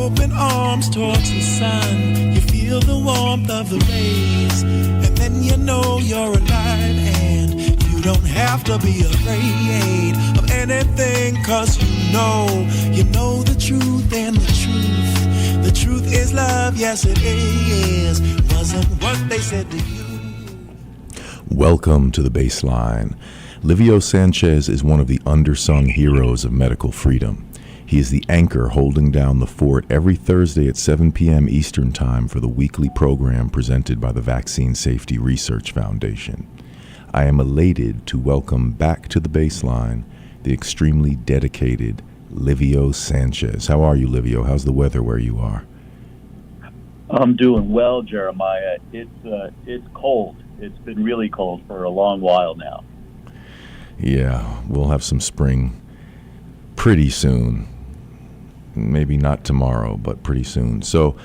open arms towards the sun. You feel the warmth of the rays, and then you know you're alive, and you don't have to be afraid of anything, 'cause you know the truth, and the truth is love, yes it is. Wasn't what they said to you. Welcome to the Bassline. Livio Sanchez is one of the undersung heroes of medical freedom. He is the anchor holding down the fort every Thursday at 7 p.m. Eastern Time for the weekly program presented by the Vaccine Safety Research Foundation. I am elated to welcome back to the Bassline the extremely dedicated Livio Sanchez. How are you, Livio? How's the weather where you are? I'm doing well, Jeremiah. It's cold. It's been really cold for a long while now. Yeah, we'll have some spring pretty soon. Maybe not tomorrow, but pretty soon. So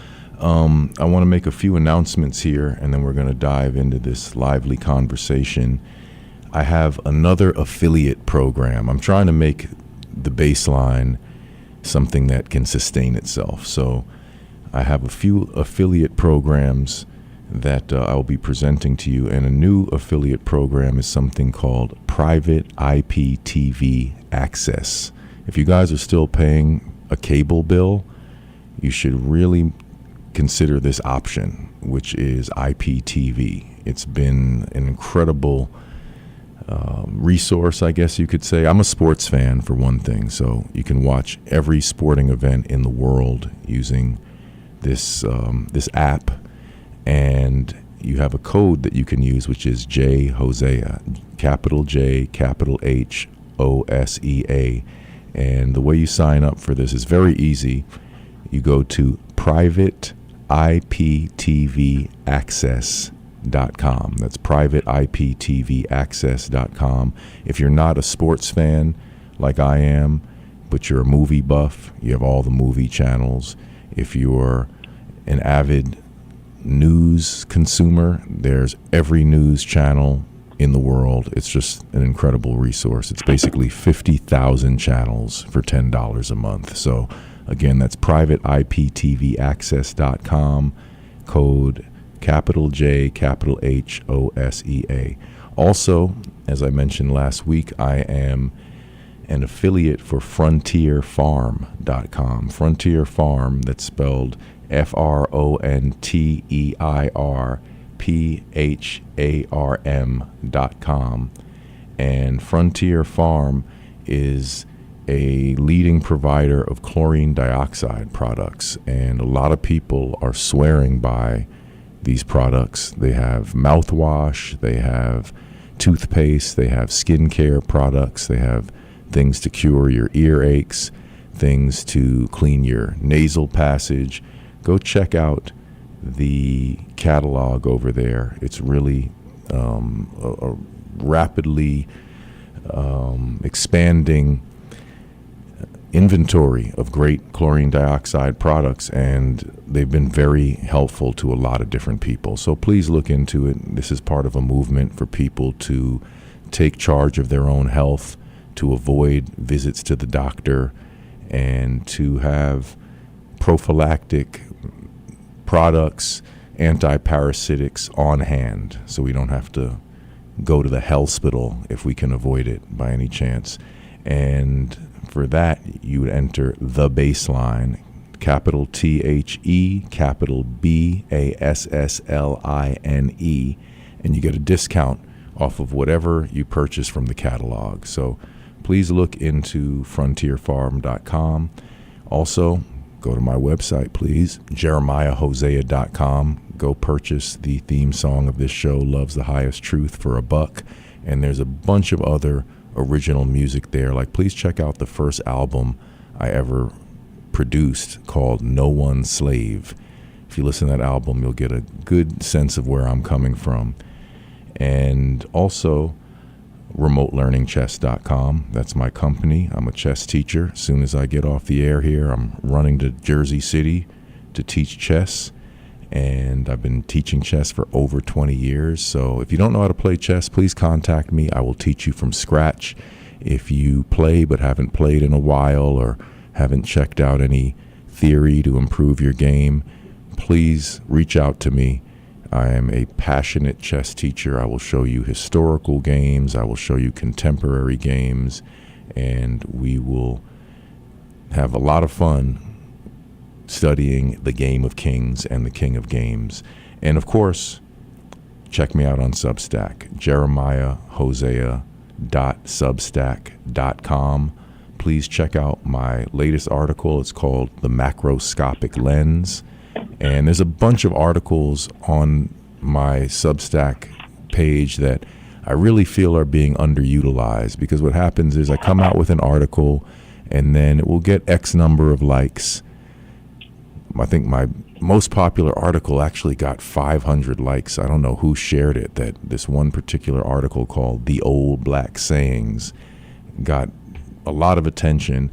I want to make a few announcements here, and then we're going to dive into this lively conversation. I have another affiliate program. I'm trying to make the Bassline something that can sustain itself. So I have a few affiliate programs that I'll be presenting to you, and a new affiliate program is something called Private IPTV Access. If you guys are still paying a cable bill, you should really consider this option, which is IPTV. It's been an incredible resource, I guess you could say. I'm a sports fan, for one thing, so you can watch every sporting event in the world using this app, and you have a code that you can use, which is Hosea, capital J, capital H, OSEA. And the way you sign up for this is very easy. You go to privateiptvaccess.com. That's privateiptvaccess.com. If you're not a sports fan like I am, but you're a movie buff, you have all the movie channels. If you're an avid news consumer, there's every news channel in the world. It's just an incredible resource. It's basically 50,000 channels for $10 a month. So again, that's privateiptvaccess.com, code capital J, capital H, OSEA. Also, as I mentioned last week, I am an affiliate for frontierfarm.com. Frontier Farm, that's spelled FRONTIERPHARM.com. And Frontier Farm is a leading provider of chlorine dioxide products, and a lot of people are swearing by these products. They have mouthwash, they have toothpaste, they have skincare products, they have things to cure your ear aches, things to clean your nasal passage. Go check out the catalog over there. It's really a rapidly expanding inventory of great chlorine dioxide products, and they've been very helpful to a lot of different people. So please look into it. This is part of a movement for people to take charge of their own health, to avoid visits to the doctor, and to have prophylactic products, anti-parasitics on hand, so we don't have to go to the hospital if we can avoid it by any chance. And for that, you would enter the Bassline, capital THE, capital BASSLINE, and you get a discount off of whatever you purchase from the catalog. So please look into frontierfarm.com. Also, go to my website, please, jeremiahhosea.com. Go purchase the theme song of this show, Love's the Highest Truth, for $1. And there's a bunch of other original music there. Like, please check out the first album I ever produced called No One's Slave. If you listen to that album, you'll get a good sense of where I'm coming from. And also, remotelearningchess.com. That's my company. I'm a chess teacher. As soon as I get off the air here, I'm running to Jersey City to teach chess. And I've been teaching chess for over 20 years. So if you don't know how to play chess, please contact me. I will teach you from scratch. If you play but haven't played in a while, or haven't checked out any theory to improve your game, please reach out to me. I am a passionate chess teacher. I will show you historical games. I will show you contemporary games, and we will have a lot of fun studying the game of kings and the king of games. And of course, check me out on Substack, jeremiahhosea.substack.com. Please check out my latest article. It's called The Macroscopic Lens. And there's a bunch of articles on my Substack page that I really feel are being underutilized, because what happens is I come out with an article and then it will get X number of likes. I think my most popular article actually got 500 likes. I don't know who shared it, that this one particular article called The Old Black Sayings got a lot of attention.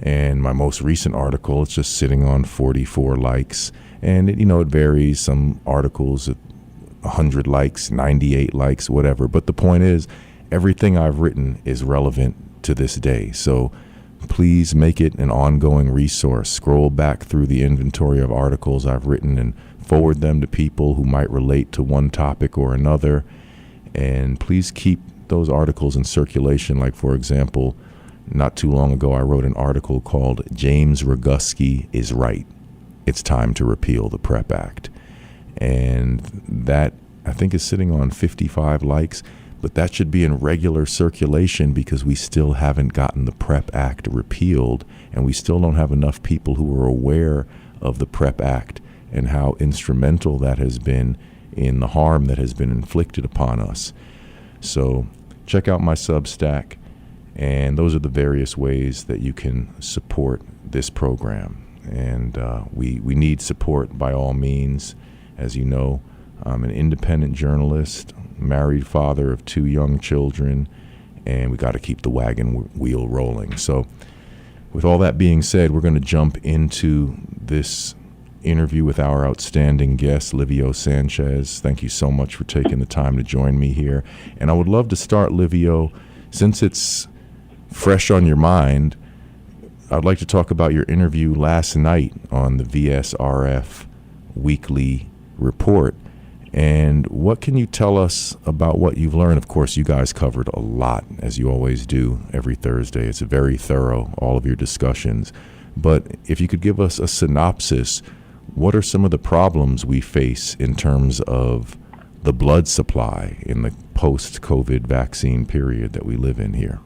And my most recent article, it's just sitting on 44 likes. And it varies. Some articles at 100 likes, 98 likes, whatever. But the point is, everything I've written is relevant to this day. So please make it an ongoing resource. Scroll back through the inventory of articles I've written and forward them to people who might relate to one topic or another. And please keep those articles in circulation. Like, for example, not too long ago, I wrote an article called James Roguski is Right. It's time to repeal the PrEP Act. And that, I think, is sitting on 55 likes, but that should be in regular circulation because we still haven't gotten the PrEP Act repealed, and we still don't have enough people who are aware of the PrEP Act and how instrumental that has been in the harm that has been inflicted upon us. So check out my Substack, and those are the various ways that you can support this program. And we need support by all means. As you know, I'm an independent journalist, married father of 2 young children, and we got to keep the wagon wheel rolling. So with all that being said, we're going to jump into this interview with our outstanding guest, Livio Sanchez. Thank you so much for taking the time to join me here. And I would love to start, Livio, since it's fresh on your mind, I'd like to talk about your interview last night on the VSRF Weekly Report. And what can you tell us about what you've learned? Of course, you guys covered a lot, as you always do every Thursday. It's very thorough, all of your discussions. But if you could give us a synopsis, what are some of the problems we face in terms of the blood supply in the post-COVID vaccine period that we live in here?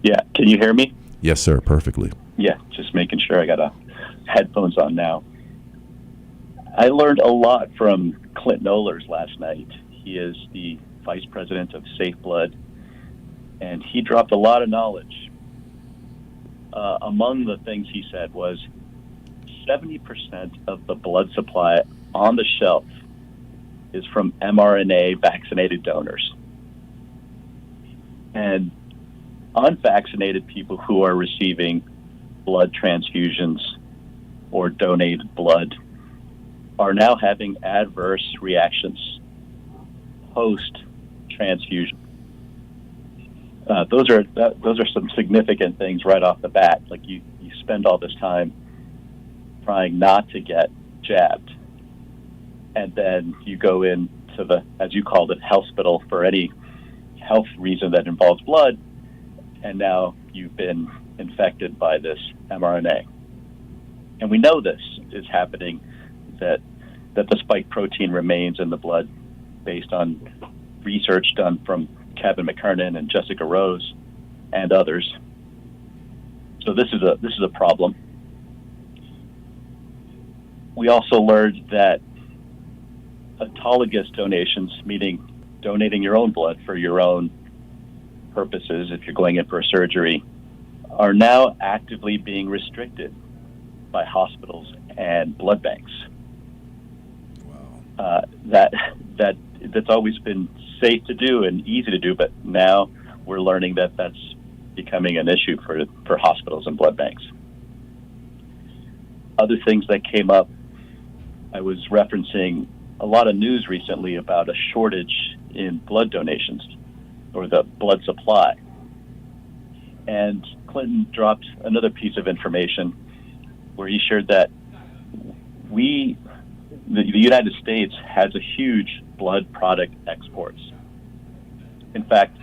Yeah, can you hear me? Yes, sir, perfectly. Yeah, just making sure I got headphones on now. I learned a lot from Clint Nollers last night. He is the vice president of Safe Blood, and he dropped a lot of knowledge. Among the things he said was 70% of the blood supply on the shelf is from mRNA vaccinated donors. And unvaccinated people who are receiving blood transfusions or donated blood are now having adverse reactions post-transfusion. Those are some significant things right off the bat. Like you spend all this time trying not to get jabbed, and then you go into the, as you called it, hospital for any health reason that involves blood, and now you've been infected by this mRNA. And we know this is happening, that the spike protein remains in the blood based on research done from Kevin McKernan and Jessica Rose and others. So this is a problem. We also learned that autologous donations, meaning donating your own blood for your own purposes if you're going in for a surgery, are now actively being restricted by hospitals and blood banks. Wow. That's always been safe to do and easy to do, but now we're learning that that's becoming an issue for hospitals and blood banks. Other things that came up, I was referencing a lot of news recently about a shortage in blood donations or the blood supply. And Clinton dropped another piece of information where he shared that the United States has a huge blood product exports. In fact,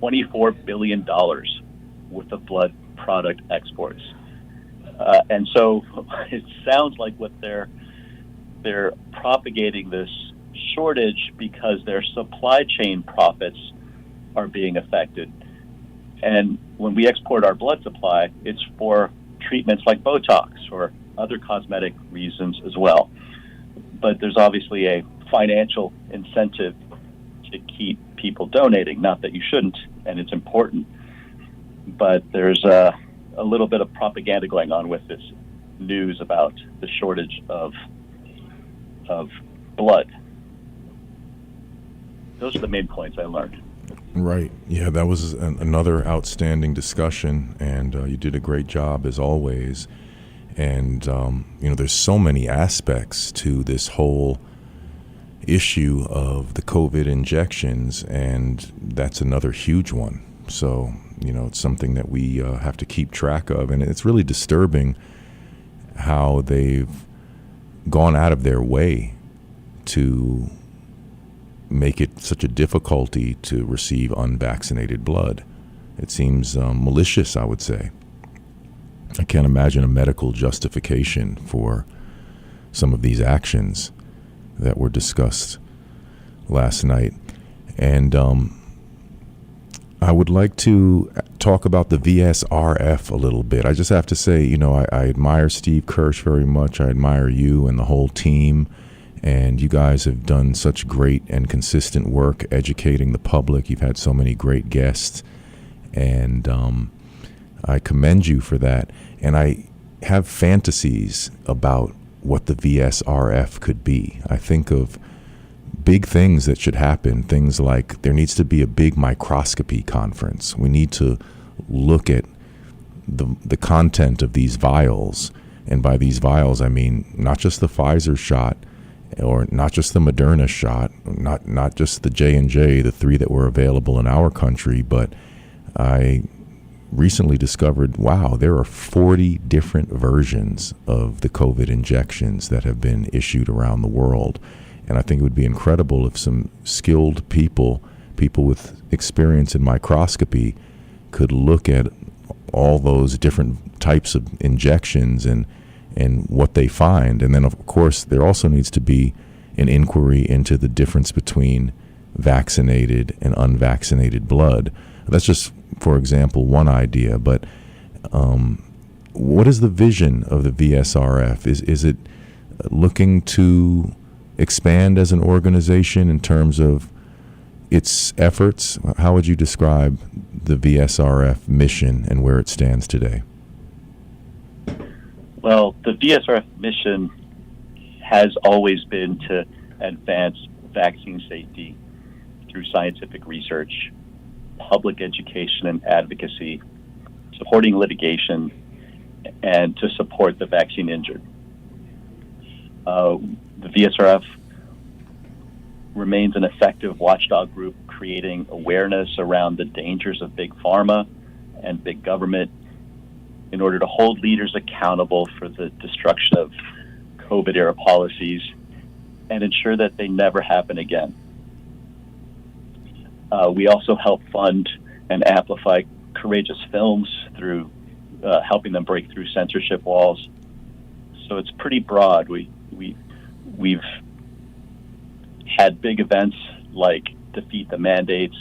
$24 billion worth of blood product exports. And so it sounds like what they're propagating this shortage because their supply chain profits are being affected. And when we export our blood supply, it's for treatments like Botox or other cosmetic reasons as well. But there's obviously a financial incentive to keep people donating. Not that you shouldn't, and it's important. But there's a little bit of propaganda going on with this news about the shortage of blood. Those are the main points I learned. Right. Yeah, that was another outstanding discussion, and you did a great job as always. And, there's so many aspects to this whole issue of the COVID injections, and that's another huge one. So, it's something that we have to keep track of. And it's really disturbing how they've gone out of their way to make it such a difficulty to receive unvaccinated blood. It seems malicious, I would say. I can't imagine a medical justification for some of these actions that were discussed last night. And I would like to talk about the VSRF a little bit. I just have to say, I admire Steve Kirsch very much. I admire you and the whole team. And you guys have done such great and consistent work educating the public. You've had so many great guests. And I commend you for that. And I have fantasies about what the VSRF could be. I think of big things that should happen, things like there needs to be a big microscopy conference. We need to look at the content of these vials. And by these vials, I mean not just the Pfizer shot, or not just the Moderna shot, not just the J&J, the 3 that were available in our country, but I recently discovered, wow, there are 40 different versions of the COVID injections that have been issued around the world. And I think it would be incredible if some skilled people with experience in microscopy, could look at all those different types of injections and what they find. And then, of course, there also needs to be an inquiry into the difference between vaccinated and unvaccinated blood. That's just, for example, one idea. But what is the vision of the VSRF? Is it looking to expand as an organization in terms of its efforts? How would you describe the VSRF mission and where it stands today? Well, the VSRF mission has always been to advance vaccine safety through scientific research, public education and advocacy, supporting litigation, and to support the vaccine injured. The VSRF remains an effective watchdog group, creating awareness around the dangers of big pharma and big government in order to hold leaders accountable for the destruction of COVID-era policies and ensure that they never happen again. We also help fund and amplify courageous films through helping them break through censorship walls. So it's pretty broad. We've had big events like Defeat the Mandates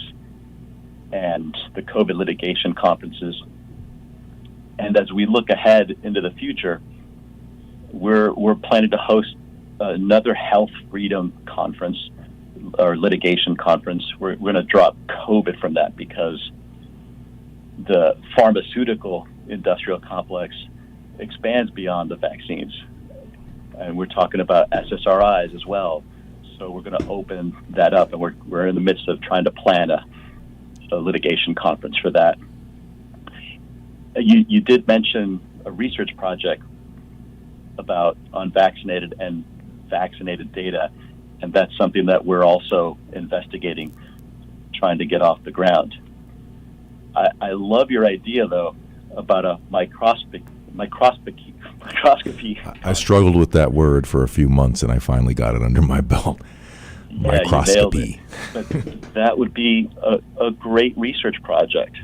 and the COVID litigation conferences. And as we look ahead into the future, we're planning to host another health freedom conference or litigation conference. We're going to drop COVID from that because the pharmaceutical industrial complex expands beyond the vaccines. And we're talking about SSRIs as well. So we're going to open that up, and we're in the midst of trying to plan a litigation conference for that. You did mention a research project about unvaccinated and vaccinated data, and that's something that we're also investigating, trying to get off the ground. I love your idea, though, about a microscopy microscopy. I struggled with that word for a few months, and I finally got it under my belt. Yeah, Microscopy. But that would be a great research project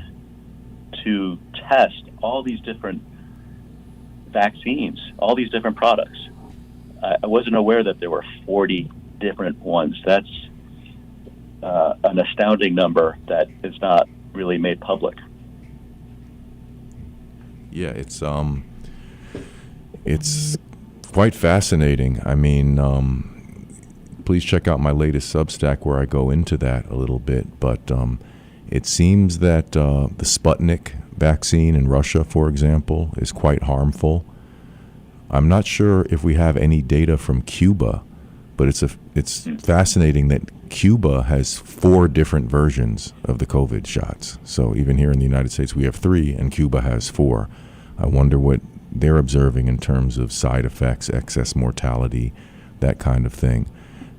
to test all these different vaccines, all these different products. I wasn't aware that there were 40 different ones. That's an astounding number that is not really made public. Yeah, it's quite fascinating. I mean, please check out my latest Substack where I go into that a little bit. But it seems that the Sputnik vaccine in Russia, for example, is quite harmful. I'm not sure if we have any data from Cuba, but it's fascinating that Cuba has 4 different versions of the COVID shots. So even here in the United States, we have 3, and Cuba has 4. I wonder what they're observing in terms of side effects, excess mortality, that kind of thing.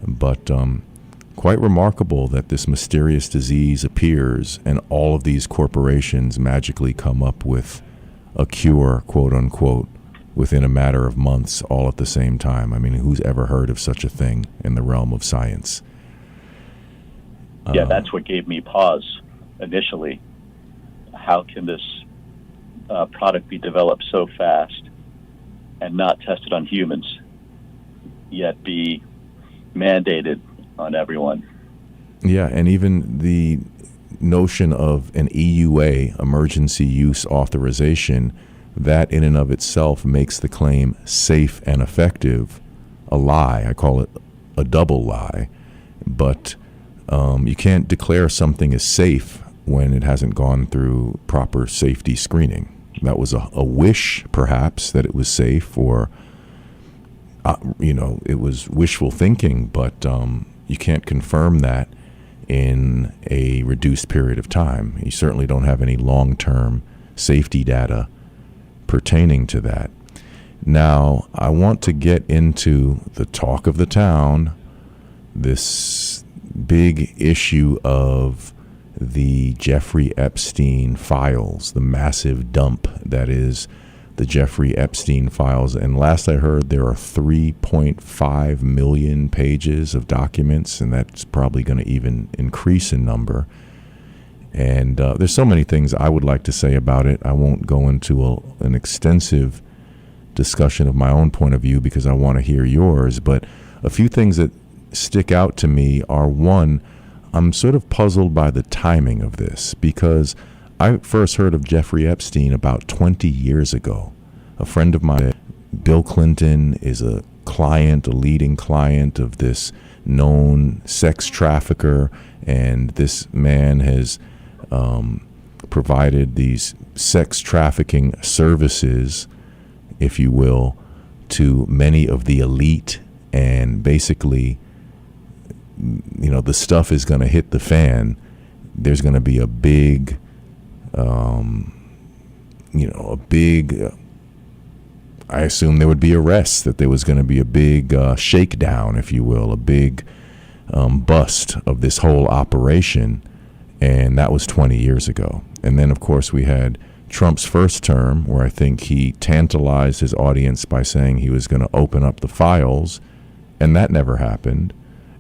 But quite remarkable that this mysterious disease appears and all of these corporations magically come up with a cure, quote unquote, within a matter of months, all at the same time. I mean, who's ever heard of such a thing in the realm of science? Yeah, that's what gave me pause initially. How can this product be developed so fast and not tested on humans, yet be mandated on everyone? Yeah, and even the notion of an EUA, emergency use authorization, that in and of itself makes the claim safe and effective a lie. I call it a double lie. But you can't declare something as safe when it hasn't gone through proper safety screening. That was a wish, perhaps, that it was safe, or it was wishful thinking, but you can't confirm that in a reduced period of time. You certainly don't have any long-term safety data pertaining to that. Now, I want to get into the talk of the town, this big issue of the Jeffrey Epstein files, the massive dump that is the Jeffrey Epstein files. And last I heard, there are 3.5 million pages of documents, and that's probably going to even increase in number. And there's so many things I would like to say about it. I won't go into an extensive discussion of my own point of view because I want to hear yours. But a few things that stick out to me are, one, I'm sort of puzzled by the timing of this, because I first heard of Jeffrey Epstein about 20 years ago. A friend of mine, Bill Clinton, is a leading client of this known sex trafficker, and this man has provided these sex trafficking services, if you will, to many of the elite, and basically, the stuff is going to hit the fan. There's going to be a big, I assume there would be arrests, that there was going to be a big shakedown, if you will, a big bust of this whole operation. And that was 20 years ago. And then, of course, we had Trump's first term, where I think he tantalized his audience by saying he was going to open up the files, and that never happened.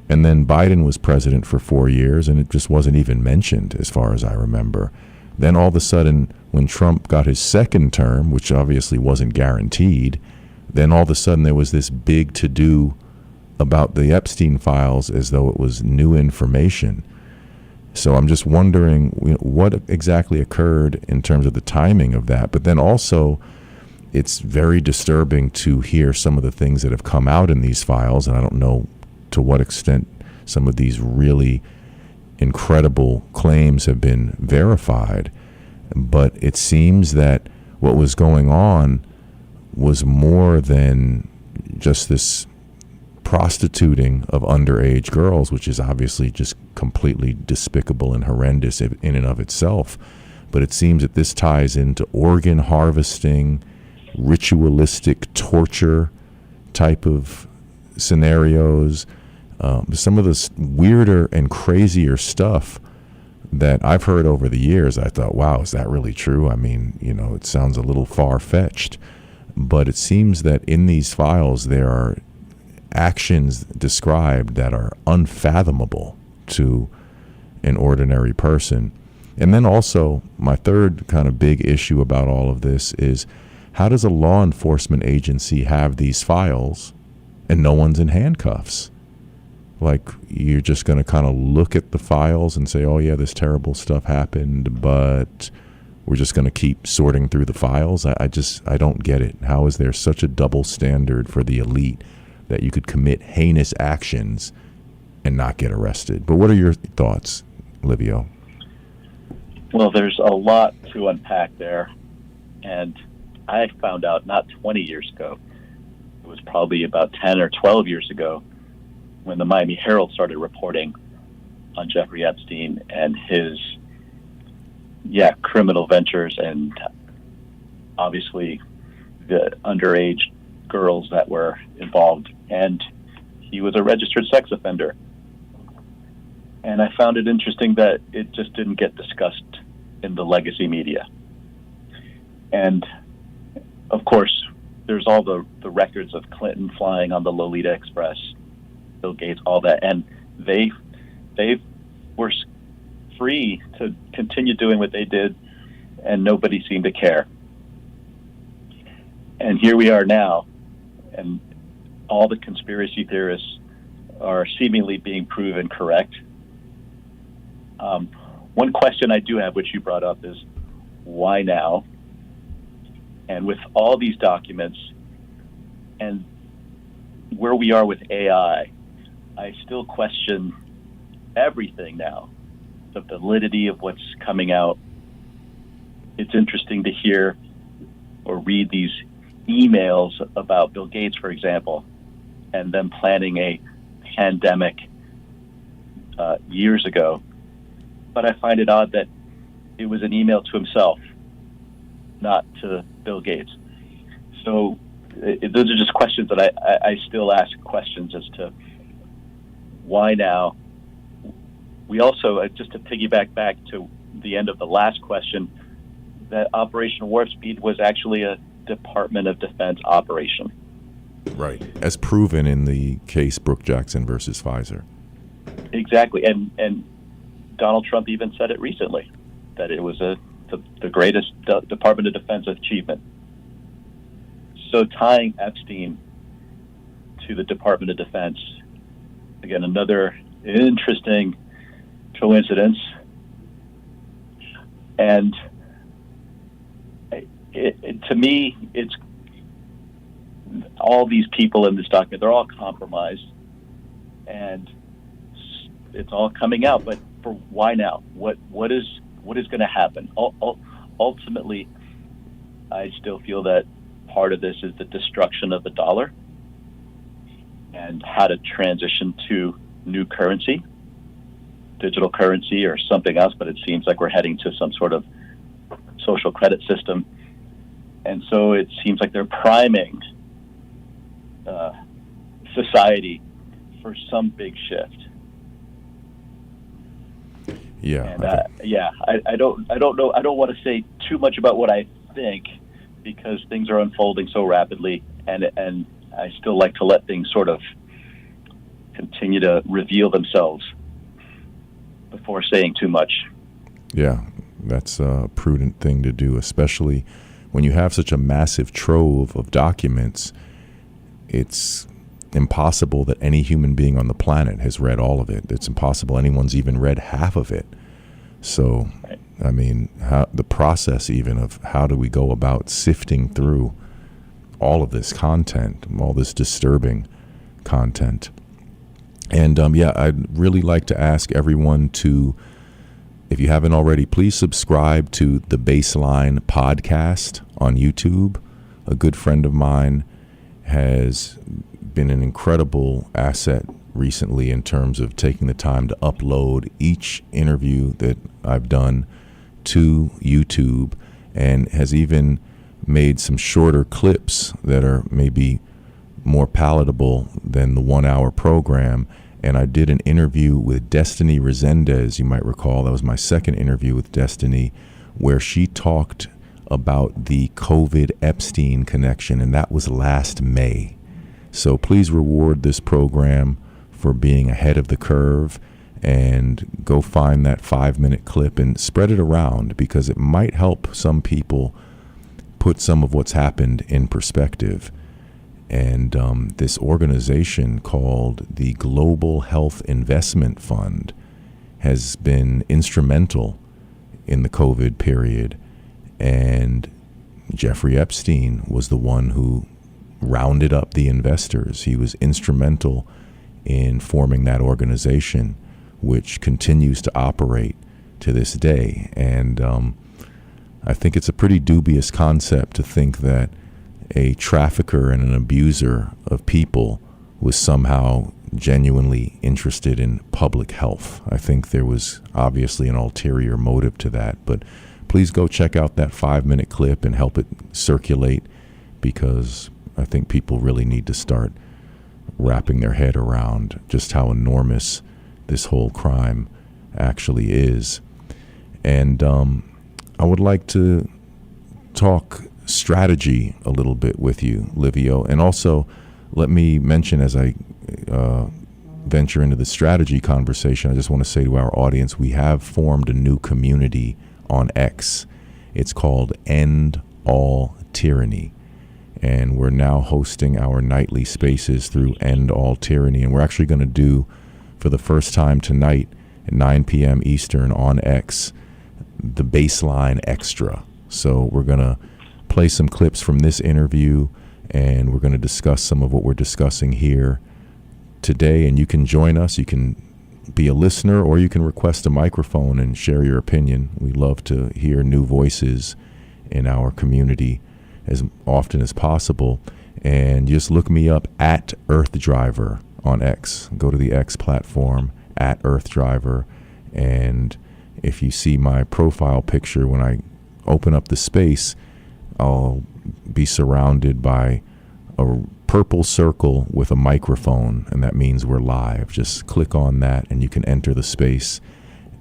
And then Biden was president for 4 years, and it just wasn't even mentioned, as far as I remember. Then all of a sudden, when Trump got his second term, which obviously wasn't guaranteed, then all of a sudden there was this big to-do about the Epstein files as though it was new information. So I'm just wondering what exactly occurred in terms of the timing of that. But then also, it's very disturbing to hear some of the things that have come out in these files, and I don't know to what extent some of these really incredible claims have been verified. But it seems that what was going on was more than just this prostituting of underage girls, which is obviously just completely despicable and horrendous in and of itself. But it seems that this ties into organ harvesting, ritualistic torture type of scenarios, some of the weirder and crazier stuff that I've heard over the years. I thought, wow, is that really true? I mean, it sounds a little far-fetched. But it seems that in these files there are actions described that are unfathomable to an ordinary person. And then also, my third kind of big issue about all of this is, how does a law enforcement agency have these files and no one's in handcuffs? Like, you're just going to kind of look at the files and say, oh yeah, this terrible stuff happened, but we're just going to keep sorting through the files? I don't get it. How is there such a double standard for the elite that you could commit heinous actions and not get arrested? But what are your thoughts, Livio? Well, there's a lot to unpack there. And I found out not 20 years ago, it was probably about 10 or 12 years ago, when the Miami Herald started reporting on Jeffrey Epstein and his, criminal ventures, and obviously the underage girls that were involved. And he was a registered sex offender. And I found it interesting that it just didn't get discussed in the legacy media. And of course, there's all the records of Clinton flying on the Lolita Express, Bill Gates, all that, and they were free to continue doing what they did, and nobody seemed to care. And here we are now, and all the conspiracy theorists are seemingly being proven correct. One question I do have, which you brought up, is why now? And with all these documents and where we are with AI, I still question everything now, the validity of what's coming out. It's interesting to hear or read these emails about Bill Gates, for example, and them planning a pandemic years ago. But I find it odd that it was an email to himself, not to Bill Gates. So those are just questions that I still ask questions as to why now. We also, just to piggyback back to the end of the last question, that Operation Warp Speed was actually a Department of Defense operation. Right, as proven in the case Brook Jackson versus Pfizer. Exactly, and Donald Trump even said it recently, that it was the greatest Department of Defense achievement. So tying Epstein to the Department of Defense, again, another interesting coincidence. And to me, it's all these people in this document, they're all compromised, and it's all coming out. But for why now? What is going to happen? Ultimately, I still feel that part of this is the destruction of the dollar and how to transition to new currency, digital currency or something else, but it seems like we're heading to some sort of social credit system. And so it seems like they're priming society for some big shift. Yeah. And I don't know. I don't want to say too much about what I think, because things are unfolding so rapidly, and I still like to let things sort of continue to reveal themselves before saying too much. Yeah, that's a prudent thing to do, especially when you have such a massive trove of documents. It's impossible that any human being on the planet has read all of it. It's impossible anyone's even read half of it. So, right. I mean, the process even of how do we go about sifting through all of this content, all this disturbing content. And I'd really like to ask everyone to, if you haven't already, please subscribe to the Bassline podcast on YouTube. A good friend of mine has been an incredible asset recently in terms of taking the time to upload each interview that I've done to YouTube, and has even made some shorter clips that are maybe more palatable than the 1 hour program. And I did an interview with Destiny Resendez, you might recall. That was my second interview with Destiny, where she talked about the COVID Epstein connection, and that was last May. So please reward this program for being ahead of the curve, and go find that 5-minute clip and spread it around, because it might help some people put some of what's happened in perspective. And this organization called the Global Health Investment Fund has been instrumental in the COVID period. And Jeffrey Epstein was the one who rounded up the investors. He was instrumental in forming that organization, which continues to operate to this day. And I think it's a pretty dubious concept to think that a trafficker and an abuser of people was somehow genuinely interested in public health. I think there was obviously an ulterior motive to that, but please go check out that 5-minute clip and help it circulate, because I think people really need to start wrapping their head around just how enormous this whole crime actually is. And I would like to talk strategy a little bit with you, Livio, and also let me mention, as I venture into the strategy conversation, I just want to say to our audience, we have formed a new community on X. It's called End All Tyranny, and we're now hosting our nightly spaces through End All Tyranny, and we're actually going to do, for the first time tonight at 9 p.m. Eastern on X, the Bassline Extra. So we're going to play some clips from this interview, and we're going to discuss some of what we're discussing here today. And you can join us. You can be a listener, or you can request a microphone and share your opinion. We love to hear new voices in our community as often as possible. And just look me up at Earth Driver on X. Go to the X platform at Earth Driver, and if you see my profile picture, when I open up the space, I'll be surrounded by a purple circle with a microphone, and that means we're live. Just click on that and you can enter the space,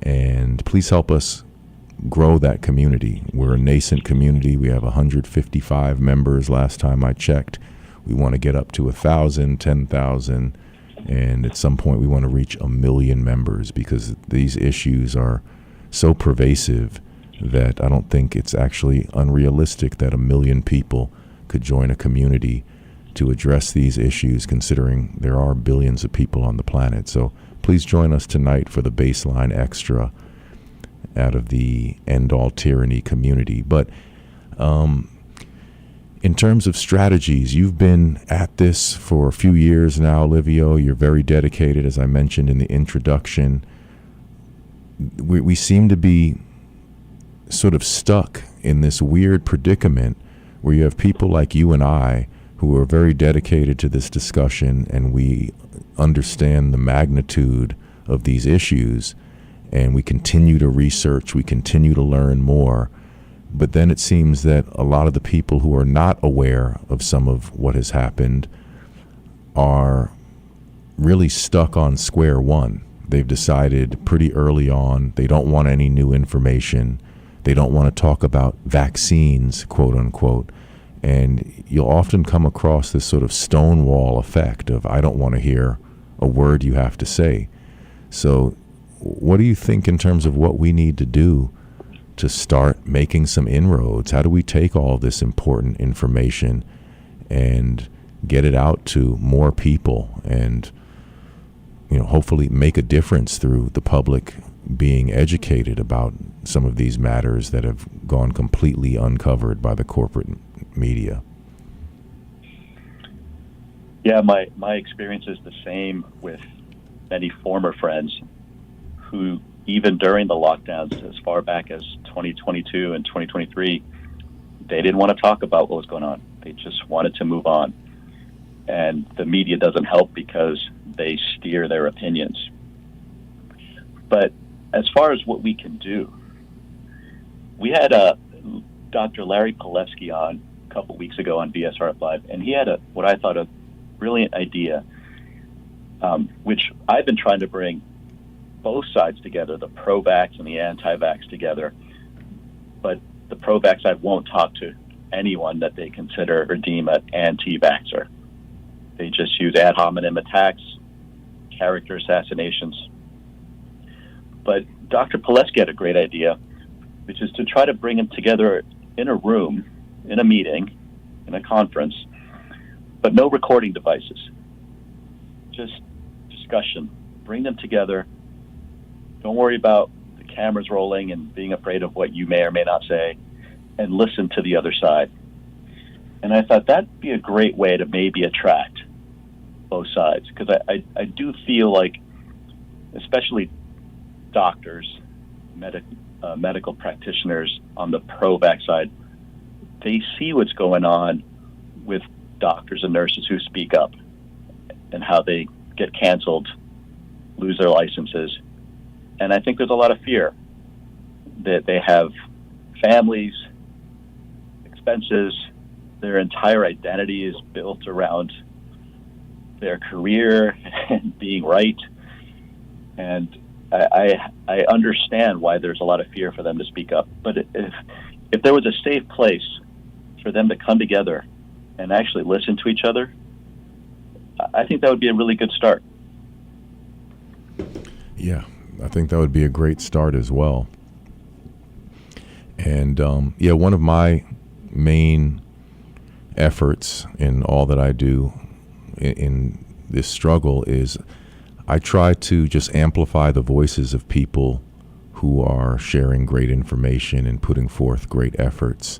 and please help us grow that community. We're a nascent community. We have 155 members last time I checked. We want to get up to 1,000, 10,000, and at some point we want to reach 1 million members, because these issues are so pervasive that I don't think it's actually unrealistic that 1 million people could join a community to address these issues, considering there are billions of people on the planet. So please join us tonight for the Bassline Extra out of the End All Tyranny community. But in terms of strategies, you've been at this for a few years now, Livio. You're very dedicated, as I mentioned in the introduction. We seem to be sort of stuck in this weird predicament where you have people like you and I who are very dedicated to this discussion, and we understand the magnitude of these issues, and we continue to research, we continue to learn more. But then it seems that a lot of the people who are not aware of some of what has happened are really stuck on square one. They've decided pretty early on they don't want any new information. They don't want to talk about vaccines, quote unquote. And you'll often come across this sort of stonewall effect of, I don't want to hear a word you have to say. So what do you think in terms of what we need to do to start making some inroads? How do we take all this important information and get it out to more people and, hopefully make a difference through the public being educated about some of these matters that have gone completely uncovered by the corporate media? Yeah, my experience is the same with many former friends who, even during the lockdowns as far back as 2022 and 2023, they didn't want to talk about what was going on. They just wanted to move on. And the media doesn't help because they steer their opinions. But as far as what we can do, we had Dr. Larry Palevsky on a couple weeks ago on BSRF Live, and he had what I thought a brilliant idea, which I've been trying to bring both sides together, the pro-vax and the anti-vax together. But the pro-vax side won't talk to anyone that they consider or deem an anti-vaxxer. They just use ad hominem attacks, character assassinations. But Dr. Pileski had a great idea, which is to try to bring them together in a room, in a meeting, in a conference, but no recording devices. Just discussion. Bring them together. Don't worry about the cameras rolling and being afraid of what you may or may not say, and listen to the other side. And I thought that'd be a great way to maybe attract both sides, because I do feel like, especially doctors, medical practitioners on the pro-vax side, they see what's going on with doctors and nurses who speak up and how they get canceled, lose their licenses. And I think there's a lot of fear that they have families, expenses, their entire identity is built around their career and being right. And I understand why there's a lot of fear for them to speak up. But if there was a safe place for them to come together and actually listen to each other, I think that would be a really good start. Yeah, I think that would be a great start as well. And one of my main efforts in all that I do in this struggle is I try to just amplify the voices of people who are sharing great information and putting forth great efforts.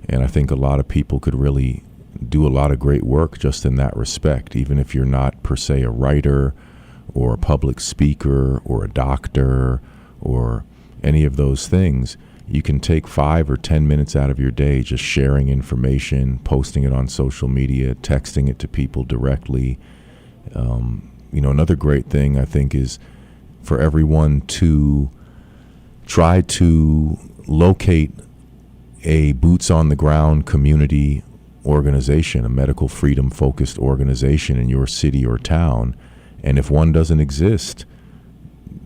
And I think a lot of people could really do a lot of great work just in that respect, even if you're not per se a writer or a public speaker or a doctor or any of those things. You can take 5 or 10 minutes out of your day just sharing information, posting it on social media, texting it to people directly. Another great thing I think is for everyone to try to locate a boots on the ground community organization, a medical freedom focused organization in your city or town. And if one doesn't exist,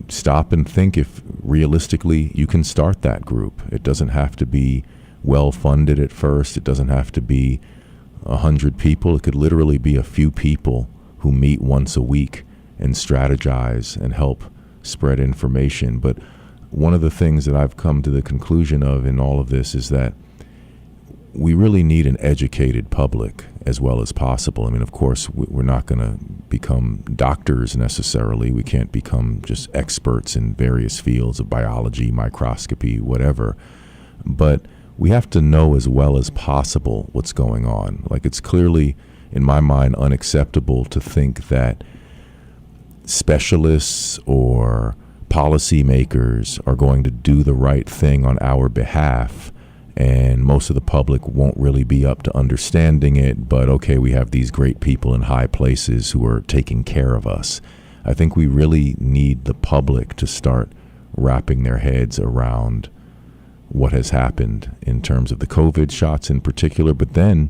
stop and think if realistically you can start that group. It doesn't have to be well funded at first. It doesn't have to be 100 people. It could literally be a few people who meet once a week and strategize and help spread information. But one of the things that I've come to the conclusion of in all of this is that we really need an educated public as well as possible. I mean, of course, we're not going to become doctors necessarily. We can't become just experts in various fields of biology, microscopy, whatever. But we have to know as well as possible what's going on. Like, it's clearly, in my mind, unacceptable to think that specialists or policymakers are going to do the right thing on our behalf, and most of the public won't really be up to understanding it, but okay, we have these great people in high places who are taking care of us. I think we really need the public to start wrapping their heads around what has happened in terms of the COVID shots in particular, but then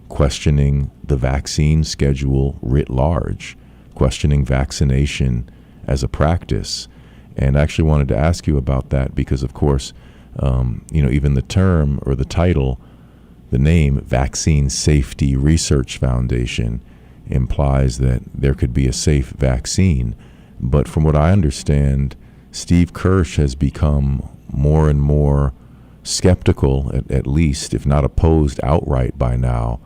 questioning the vaccine schedule writ large, questioning vaccination as a practice. And I actually wanted to ask you about that because, of course, even the term or the title, the name Vaccine Safety Research Foundation implies that there could be a safe vaccine. But from what I understand, Steve Kirsch has become more and more skeptical, at least, if not opposed outright by now,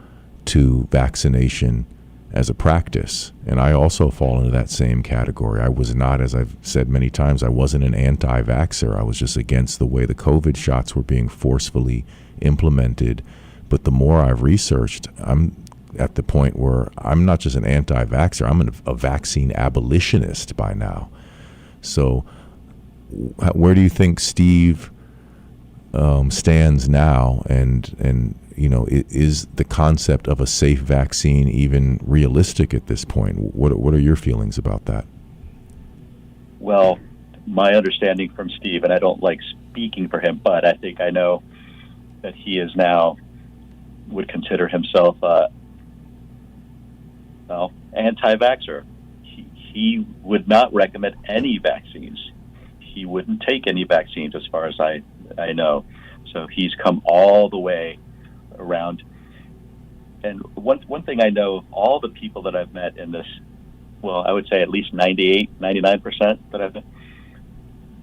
to vaccination as a practice. And I also fall into that same category. I was not, as I've said many times, I wasn't an anti-vaxxer. I was just against the way the COVID shots were being forcefully implemented. But the more I've researched, I'm at the point where I'm not just an anti-vaxxer, I'm a vaccine abolitionist by now. So where do you think Steve stands now, and is the concept of a safe vaccine even realistic at this point? What are your feelings about that? Well, my understanding from Steve, and I don't like speaking for him, but I think I know that he is now would consider himself anti-vaxxer. He would not recommend any vaccines. He wouldn't take any vaccines as far as I know. So he's come all the way around. And one thing I know of all the people that I've met in this, well, I would say at least 99% that I've met,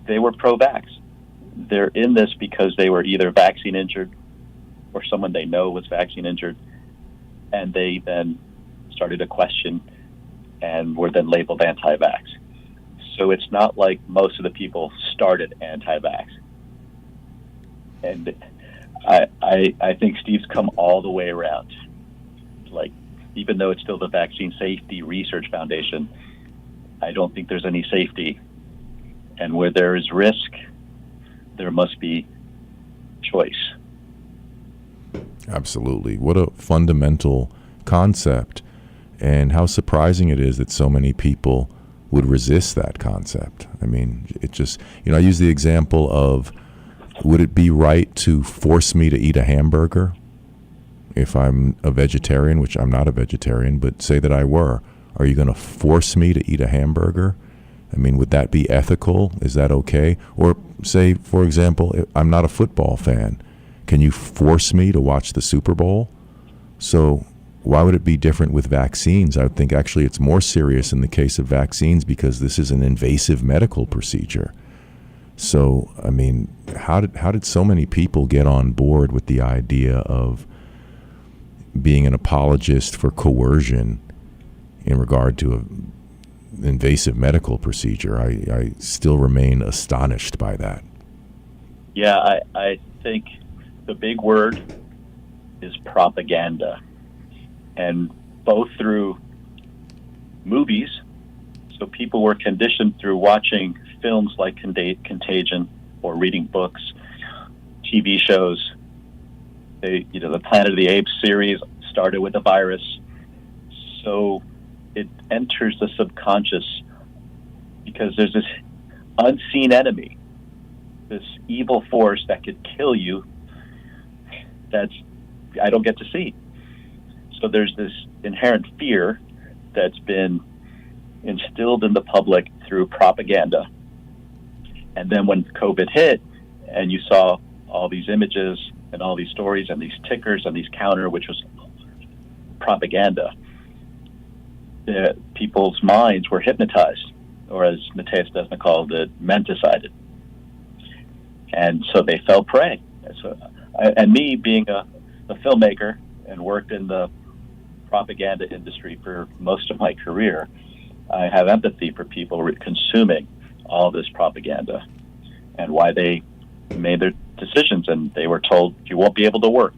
they were pro-vax. They're in this because they were either vaccine injured or someone they know was vaccine injured, and they then started to question and were then labeled anti-vax. So it's not like most of the people started anti-vax. And I think Steve's come all the way around. Like, even though it's still the Vaccine Safety Research Foundation, I don't think there's any safety. And where there is risk, there must be choice. Absolutely. What a fundamental concept, and how surprising it is that so many people would resist that concept. I mean, it just, I use the example of, would it be right to force me to eat a hamburger if I'm a vegetarian, which I'm not a vegetarian, but say that I were? Are you going to force me to eat a hamburger? I mean, would that be ethical? Is that okay? Or say, for example, I'm not a football fan. Can you force me to watch the Super Bowl? So why would it be different with vaccines? I would think actually it's more serious in the case of vaccines because this is an invasive medical procedure. So, I mean, how did so many people get on board with the idea of being an apologist for coercion in regard to an invasive medical procedure? I still remain astonished by that. Yeah, I think the big word is propaganda. And both through movies, so people were conditioned through watching films like Contagion or reading books, TV shows. The Planet of the Apes series started with a virus. So it enters the subconscious because there's this unseen enemy, this evil force that could kill you that's I don't get to see. So there's this inherent fear that's been instilled in the public through propaganda. And then when COVID hit and you saw all these images and all these stories and these tickers and these counter, which was propaganda, people's minds were hypnotized, or as Matthias Desna called it, menticided. And so they fell prey. And me being a filmmaker and worked in the propaganda industry for most of my career, I have empathy for people consuming all this propaganda and why they made their decisions. And they were told, you won't be able to work.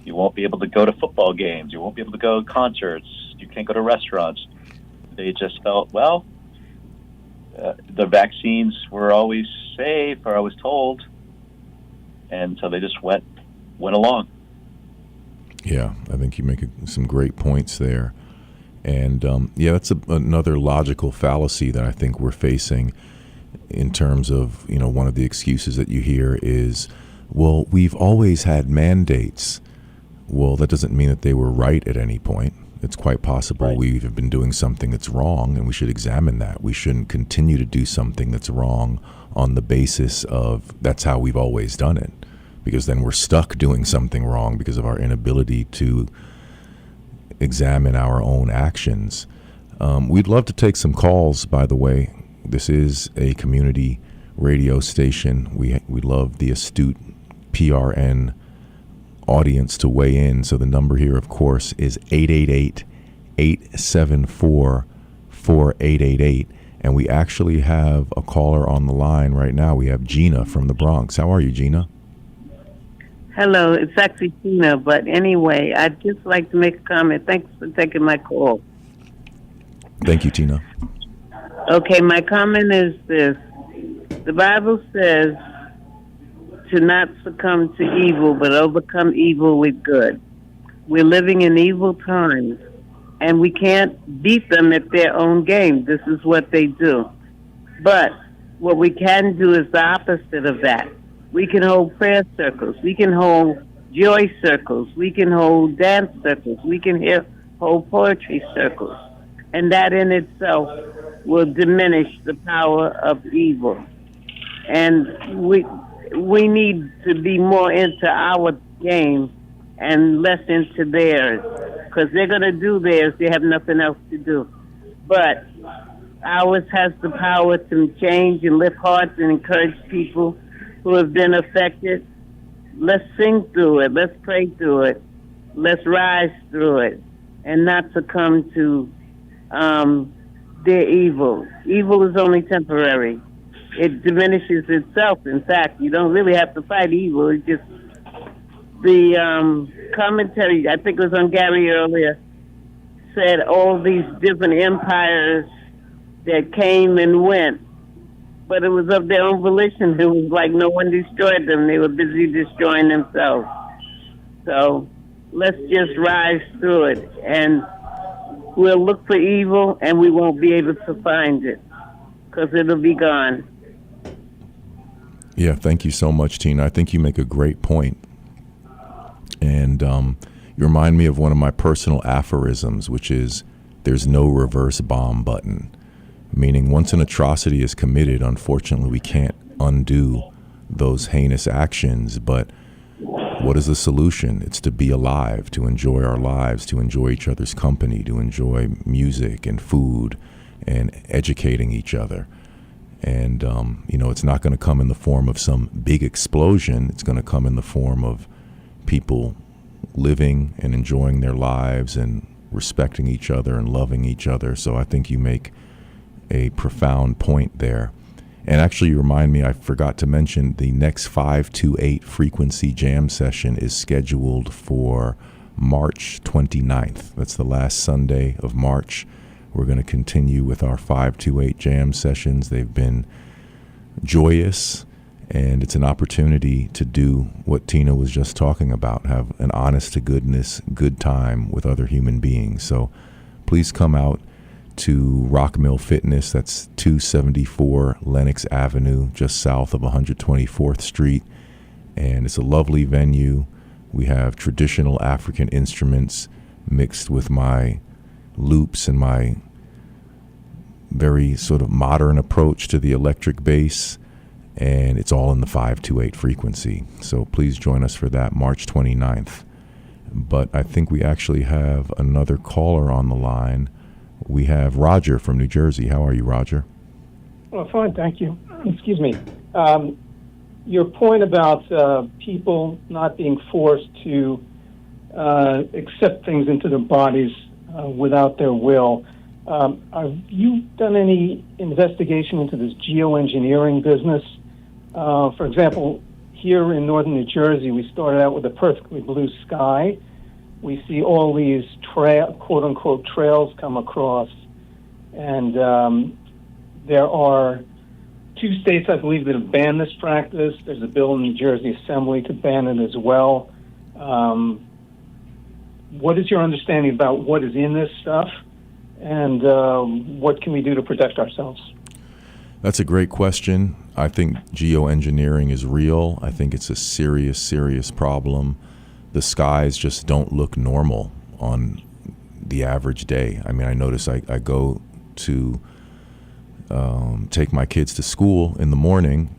You won't be able to go to football games. You won't be able to go to concerts. You can't go to restaurants. They just felt, well, the vaccines were always safe, or I was told. And so they just went along. Yeah, I think you make some great points there. And that's another logical fallacy that I think we're facing in terms of, one of the excuses that you hear is, well, we've always had mandates. Well, that doesn't mean that they were right at any point. It's quite possible right. We have been doing something that's wrong, and we should examine that. We shouldn't continue to do something that's wrong on the basis of that's how we've always done it, because then we're stuck doing something wrong because of our inability to examine our own actions. We'd love to take some calls, by the way. This is a community radio station. We love the astute PRN audience to weigh in. So the number here, of course, is 888-874-4888. And we actually have a caller on the line right now. We have Gina from the Bronx. How are you, Gina? Hello, it's actually Tina, but anyway, I'd just like to make a comment. Thanks for taking my call. Thank you, Tina. Okay, my comment is this. The Bible says to not succumb to evil, but overcome evil with good. We're living in evil times, and we can't beat them at their own game. This is what they do. But what we can do is the opposite of that. We can hold prayer circles. We can hold joy circles. We can hold dance circles. We can hold poetry circles. And that in itself will diminish the power of evil. And we need to be more into our game and less into theirs, because they're going to do theirs. They have nothing else to do. But ours has the power to change and lift hearts and encourage people who have been affected. Let's sing through it. Let's pray through it. Let's rise through it and not succumb to their evil. Evil is only temporary. It diminishes itself. In fact, you don't really have to fight evil. It's just the commentary, I think it was on Gary earlier, said all these different empires that came and went, but it was of their own volition. It was like no one destroyed them. They were busy destroying themselves. So let's just rise through it, and we'll look for evil, and we won't be able to find it because it'll be gone. Yeah, thank you so much, Tina. I think you make a great point. And you remind me of one of my personal aphorisms, which is there's no reverse bomb button. Meaning once an atrocity is committed, unfortunately, we can't undo those heinous actions. But what is the solution? It's to be alive, to enjoy our lives, to enjoy each other's company, to enjoy music and food and educating each other. And, it's not going to come in the form of some big explosion. It's going to come in the form of people living and enjoying their lives and respecting each other and loving each other. So I think you make a profound point there. And actually, you remind me, I forgot to mention, the next 528 frequency jam session is scheduled for March 29th. That's the last Sunday of March. We're going to continue with our 528 jam sessions. They've been joyous, and it's an opportunity to do what Tina was just talking about, have an honest to goodness good time with other human beings. So please come out to Rock Mill Fitness. That's 274 Lenox Avenue, just south of 124th Street. And it's a lovely venue. We have traditional African instruments mixed with my loops and my very sort of modern approach to the electric bass. And it's all in the 528 frequency. So please join us for that, March 29th. But I think we actually have another caller on the line. We have Roger from New Jersey. How are you, Roger? Well, fine, thank you. Excuse me. Your point about people not being forced to accept things into their bodies without their will. Have you done any investigation into this geoengineering business? For example, here in northern New Jersey, we started out with a perfectly blue sky. We see all these quote-unquote trails come across, and there are 2 states, I believe, that have banned this practice. There's a bill in the New Jersey Assembly to ban it as well. What is your understanding about what is in this stuff, and what can we do to protect ourselves? That's a great question. I think geoengineering is real. I think it's a serious, serious problem. The skies just don't look normal on the average day. I mean, I notice I go to take my kids to school in the morning,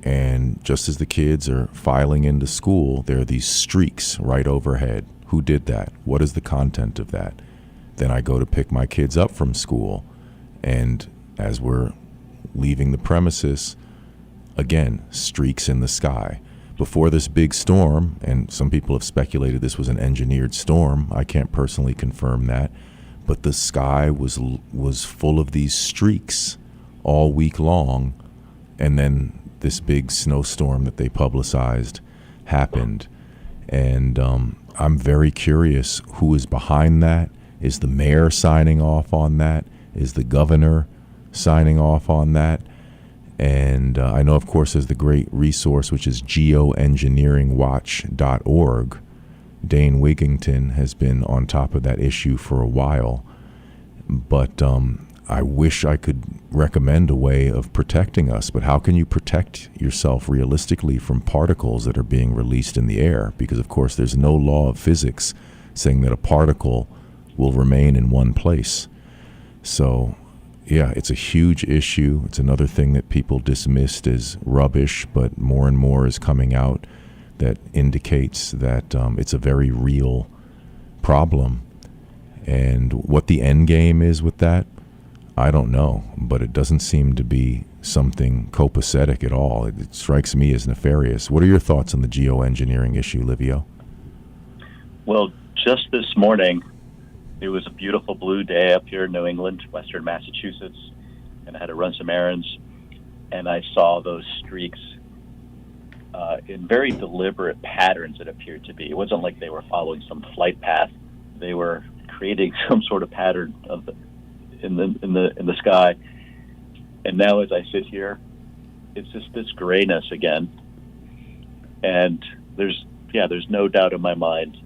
and just as the kids are filing into school, there are these streaks right overhead. Who did that? What is the content of that? Then I go to pick my kids up from school, and as we're leaving the premises, again, streaks in the sky. Before this big storm, and some people have speculated this was an engineered storm, I can't personally confirm that, but the sky was full of these streaks all week long, and then this big snowstorm that they publicized happened. And I'm very curious who is behind that. Is the mayor signing off on that? Is the governor signing off on that? And I know, of course, there's the great resource, which is geoengineeringwatch.org. Dane Wigington has been on top of that issue for a while. But I wish I could recommend a way of protecting us. But how can you protect yourself realistically from particles that are being released in the air? Because, of course, there's no law of physics saying that a particle will remain in one place. So yeah, it's a huge issue. It's another thing that people dismissed as rubbish, but more and more is coming out that indicates that it's a very real problem. And what the end game is with that, I don't know, but it doesn't seem to be something copacetic at all. It strikes me as nefarious. What are your thoughts on the geoengineering issue, Livio? Well, just this morning, it was a beautiful blue day up here in New England, western Massachusetts, and I had to run some errands, and I saw those streaks in very deliberate patterns it appeared to be. It wasn't like they were following some flight path. They were creating some sort of pattern in the sky. And now as I sit here, it's just this grayness again. And there's no doubt in my mind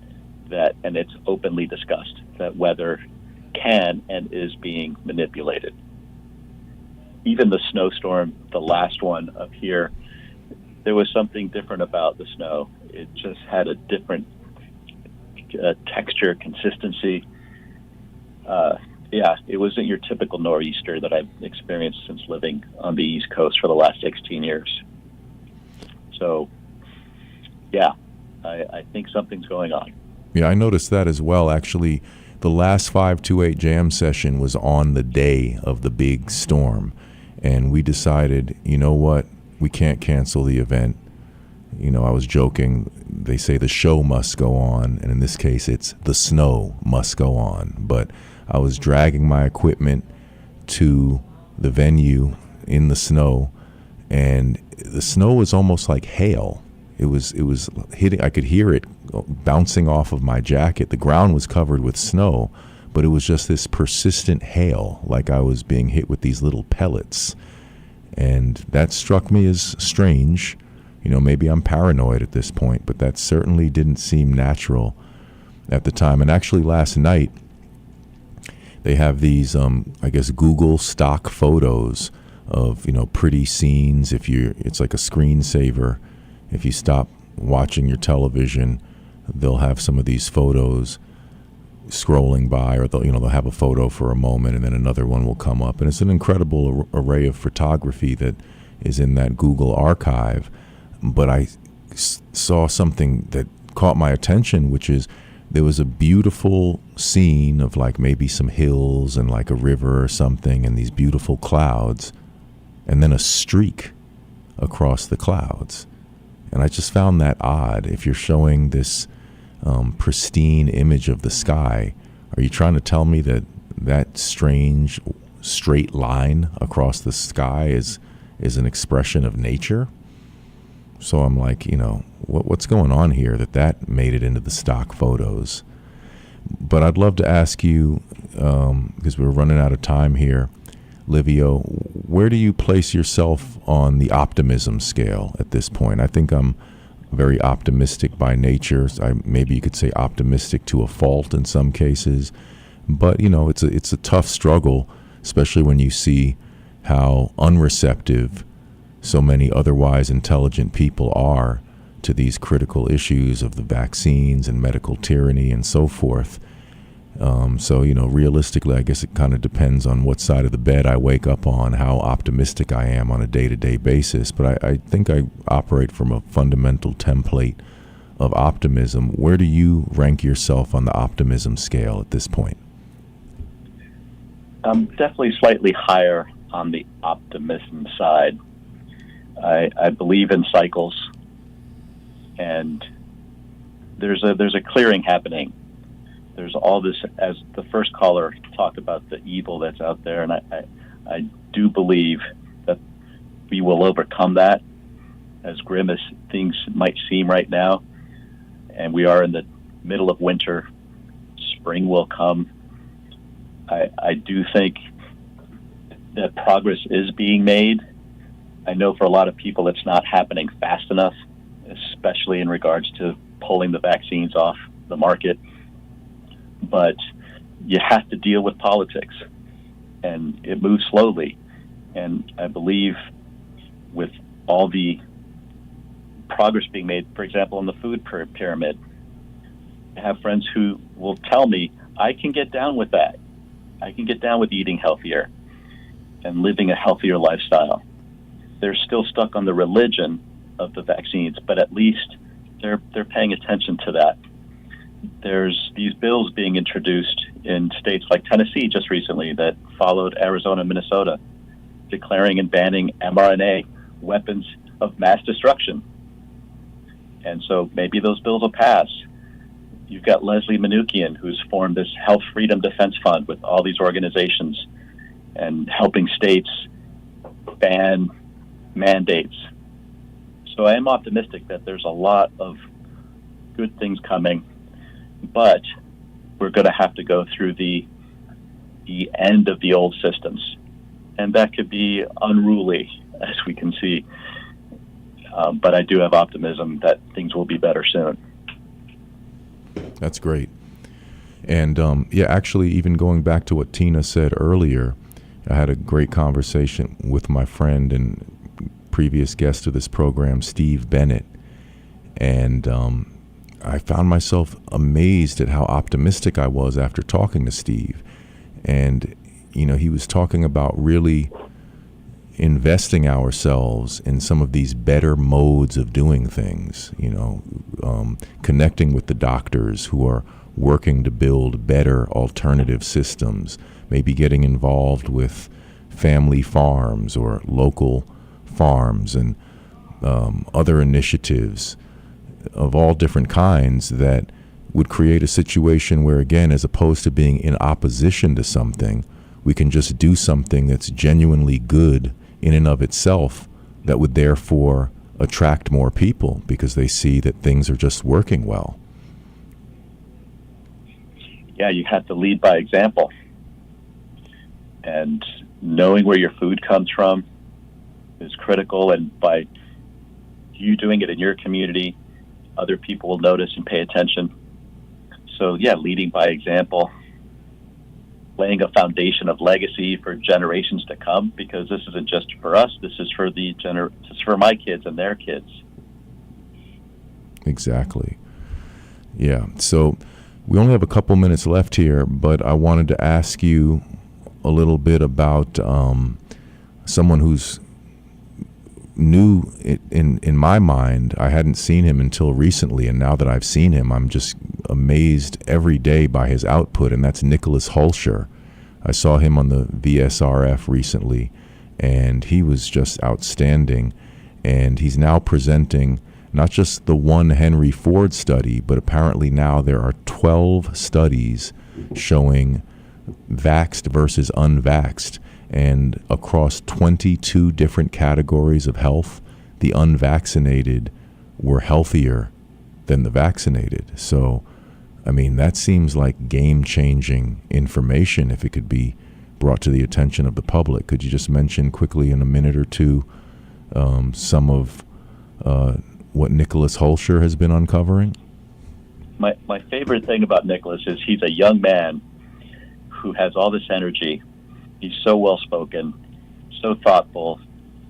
that, and it's openly discussed, that weather can and is being manipulated. Even the snowstorm, the last one up here, there was something different about the snow. It just had a different texture, consistency. It wasn't your typical nor'easter that I've experienced since living on the East Coast for the last 16 years. So, yeah, I think something's going on. Yeah, I noticed that as well. Actually, the last 528 jam session was on the day of the big storm, and we decided, you know what, we can't cancel the event. You know, I was joking. They say the show must go on, and in this case, it's the snow must go on. But I was dragging my equipment to the venue in the snow, and the snow was almost like hail. It was hitting. I could hear it bouncing off of my jacket. The ground was covered with snow, but it was just this persistent hail, like I was being hit with these little pellets. And that struck me as strange. You know, maybe I'm paranoid at this point, but that certainly didn't seem natural at the time. And actually last night, they have these, I guess, Google stock photos of, you know, pretty scenes. It's like a screensaver. If you stop watching your television, they'll have some of these photos scrolling by, or they'll have a photo for a moment and then another one will come up. And it's an incredible array of photography that is in that Google archive. But I saw something that caught my attention, which is there was a beautiful scene of like maybe some hills and like a river or something and these beautiful clouds, and then a streak across the clouds. And I just found that odd. If you're showing this pristine image of the sky, are you trying to tell me that strange straight line across the sky is an expression of nature? So I'm like, you know, what's going on here that made it into the stock photos? But I'd love to ask you, because we're running out of time here, Livio, where do you place yourself on the optimism scale at this point? I think I'm very optimistic by nature. Maybe you could say optimistic to a fault in some cases. But, you know, it's a tough struggle, especially when you see how unreceptive so many otherwise intelligent people are to these critical issues of the vaccines and medical tyranny and so forth. So, you know, realistically, I guess it kind of depends on what side of the bed I wake up on, how optimistic I am on a day-to-day basis. But I think I operate from a fundamental template of optimism. Where do you rank yourself on the optimism scale at this point? I'm definitely slightly higher on the optimism side. I believe in cycles, and there's a clearing happening. There's all this, as the first caller talked about, the evil that's out there, and I do believe that we will overcome that, as grim as things might seem right now. And we are in the middle of winter. Spring will come. I do think that progress is being made. I know for a lot of people it's not happening fast enough, especially in regards to pulling the vaccines off the market. But you have to deal with politics, and it moves slowly. And I believe with all the progress being made, for example, in the food pyramid, I have friends who will tell me, I can get down with that. I can get down with eating healthier. and living a healthier lifestyle. They're still stuck on the religion of the vaccines, but at least they're paying attention to that. There's these bills being introduced in states like Tennessee just recently that followed Arizona and Minnesota, declaring and banning mRNA, weapons of mass destruction. And so maybe those bills will pass. You've got Leslie Manookian, who's formed this Health Freedom Defense Fund with all these organizations and helping states ban mandates. So I am optimistic that there's a lot of good things coming, but we're going to have to go through the end of the old systems. And that could be unruly, as we can see. But I do have optimism that things will be better soon. That's great. And actually, even going back to what Tina said earlier, I had a great conversation with my friend and previous guest of this program, Steve Bennett. And I found myself amazed at how optimistic I was after talking to Steve. And, he was talking about really investing ourselves in some of these better modes of doing things, connecting with the doctors who are working to build better alternative systems, maybe getting involved with family farms or local farms and other initiatives of all different kinds that would create a situation where, again, as opposed to being in opposition to something, we can just do something that's genuinely good in and of itself that would therefore attract more people because they see that things are just working well. Yeah, you have to lead by example. And knowing where your food comes from is critical, and by you doing it in your community, other people will notice and pay attention. So yeah, leading by example, laying a foundation of legacy for generations to come, because this isn't just for us, this is for this is for my kids and their kids. Exactly. Yeah. So we only have a couple minutes left here, but I wanted to ask you a little bit about someone who's new in my mind. I hadn't seen him until recently, and now that I've seen him, I'm just amazed every day by his output, and that's Nicholas Hulsher. I saw him on the VSRF recently, and he was just outstanding. And he's now presenting not just the one Henry Ford study, but apparently now there are 12 studies showing vaxxed versus unvaxxed. And across 22 different categories of health, the unvaccinated were healthier than the vaccinated. So, I mean, that seems like game-changing information if it could be brought to the attention of the public. Could you just mention quickly in a minute or two some of what Nicholas Hulsher has been uncovering? My favorite thing about Nicholas is he's a young man who has all this energy. He's so well-spoken, so thoughtful,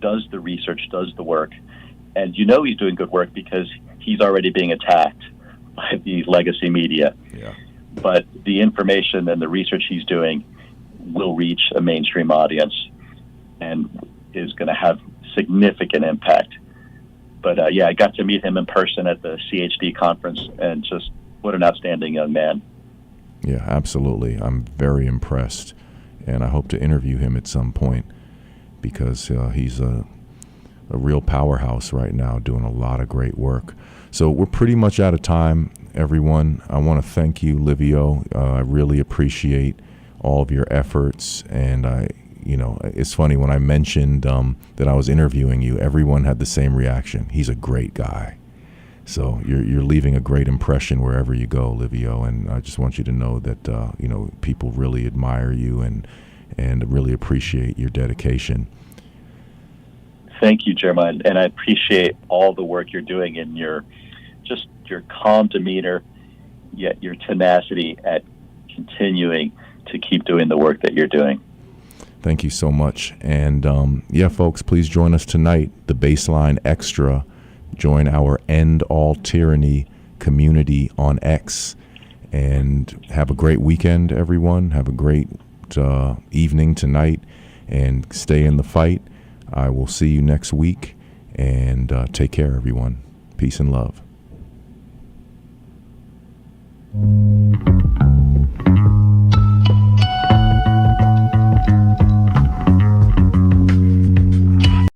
does the research, does the work. And you know he's doing good work because he's already being attacked by the legacy media. Yeah. But the information and the research he's doing will reach a mainstream audience and is going to have significant impact. But I got to meet him in person at the CHD conference, and just what an outstanding young man. Yeah, absolutely. I'm very impressed. And I hope to interview him at some point because he's a real powerhouse right now doing a lot of great work. So we're pretty much out of time, everyone. I want to thank you, Livio. I really appreciate all of your efforts. And it's funny, when I mentioned that I was interviewing you, everyone had the same reaction. He's a great guy. So you're leaving a great impression wherever you go, Livio, and I just want you to know that people really admire you and really appreciate your dedication. Thank you, Jeremiah, and I appreciate all the work you're doing in your calm demeanor, yet your tenacity at continuing to keep doing the work that you're doing. Thank you so much. And folks, please join us tonight, the Bassline Extra. Join our End All Tyranny community on X, and have a great weekend, everyone. Have a great evening tonight, and stay in the fight. I will see you next week, and take care, everyone. Peace and love.